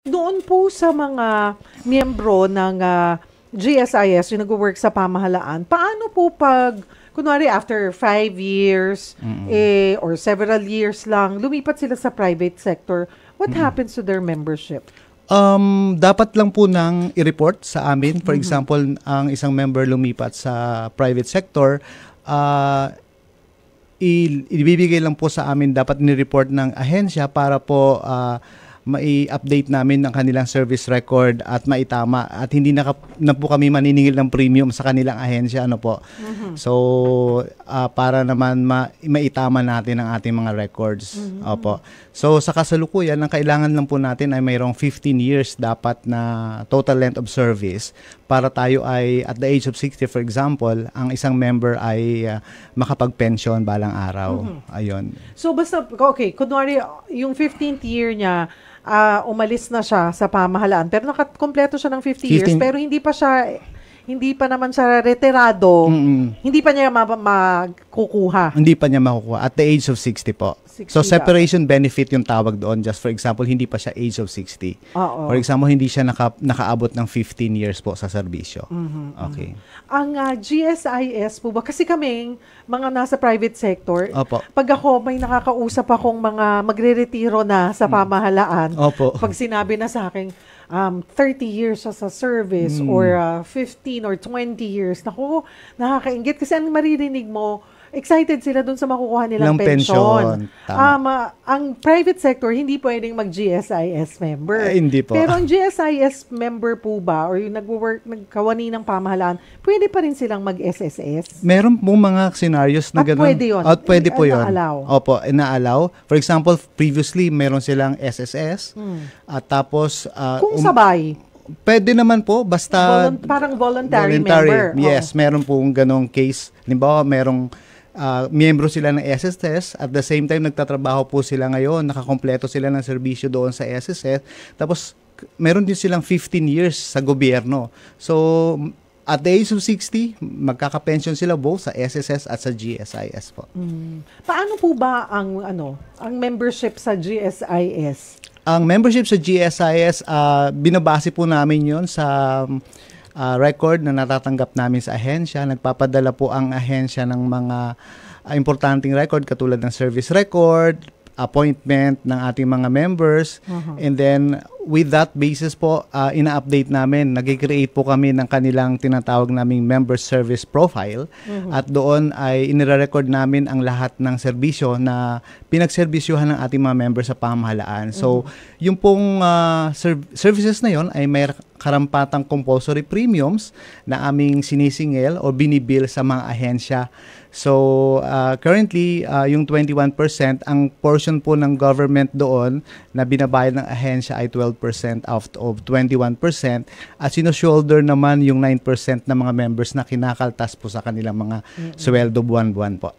Doon po sa mga miyembro ng GSIS, yung nag-work sa pamahalaan, paano po pag, kunwari after 5 years or several years lang, lumipat sila sa private sector, what happens to their membership? Dapat lang po nang i-report sa amin. For example, ang isang member lumipat sa private sector, ibibigay lang po sa amin, dapat ni-report ng ahensya para po mai-update namin ang kanilang service record at maitama at hindi na po kami maniningil ng premium sa kanilang ahensya, ano po. So para naman maitama natin ang ating mga records. Opo. So sa kasalukuyan, ang kailangan lang po natin ay mayroong 15 years dapat na total length of service para tayo ay at the age of 60, for example, ang isang member ay makapag-pension balang araw. Ayun. So basta, okay, kunwari yung 15th year niya, umalis na siya sa pamahalaan, pero nakakompleto siya ng 50 years, pero hindi pa naman siya retirado, hindi pa niya makukuha. Hindi pa niya makukuha at the age of 60 po. 60 so separation benefit yung tawag doon. Just for example, hindi pa siya age of 60. For example, hindi siya nakaabot ng 15 years po sa serbisyo. Okay. Ang GSIS po ba, kasi kaming mga nasa private sector, pag ako may nakakausap akong mga magre-retiro na sa pamahalaan, pag sinabi na sa akin, 30 years sa service or 15 or 20 years, naku, nakakaingit kasi ang maririnig mo, excited sila dun sa makukuha nilang pensyon. Ang private sector, hindi pwedeng mag-GSIS member. Hindi po. Pero ang GSIS member po ba, or yung nagkawani ng pamahalaan, pwede pa rin silang mag-SSS? Meron pong mga scenarios na gano'n. Pwede yun? Pwede po yun. Na-allow? Opo, na-allow. For example, previously, meron silang SSS. At tapos... kung sabay? Pwede naman po, basta... parang voluntary member. Yes, meron pong ganong case. Halimbawa, merong miyembro sila ng SSS, at the same time nagtatrabaho po sila ngayon, nakakompleto sila ng serbisyo doon sa SSS, tapos meron din silang 15 years sa gobyerno. So at the age of 60, magkaka-pension sila both sa SSS at sa GSIS po. Paano po ba ang membership sa GSIS? Ang membership sa GSIS, binabase po namin yon sa record na natatanggap namin sa ahensya. Nagpapadala po ang ahensya ng mga importanteng record katulad ng service record, appointment ng ating mga members, and then with that basis po, ina-update namin, nag-create po kami ng kanilang tinatawag naming member service profile, at doon ay inire-record namin ang lahat ng serbisyo na pinagserbisyuhan ng ating mga members sa pamahalaan. So, yung pong services na yon ay may karampatang compulsory premiums na aming sinisingil o binibill sa mga ahensya. So, currently, yung 21%, ang portion po ng government doon na binabayad ng ahensya ay 12% out of 21%, at sinushoulder naman yung 9% ng mga members na kinakaltas po sa kanilang mga sweldo buwan-buwan po.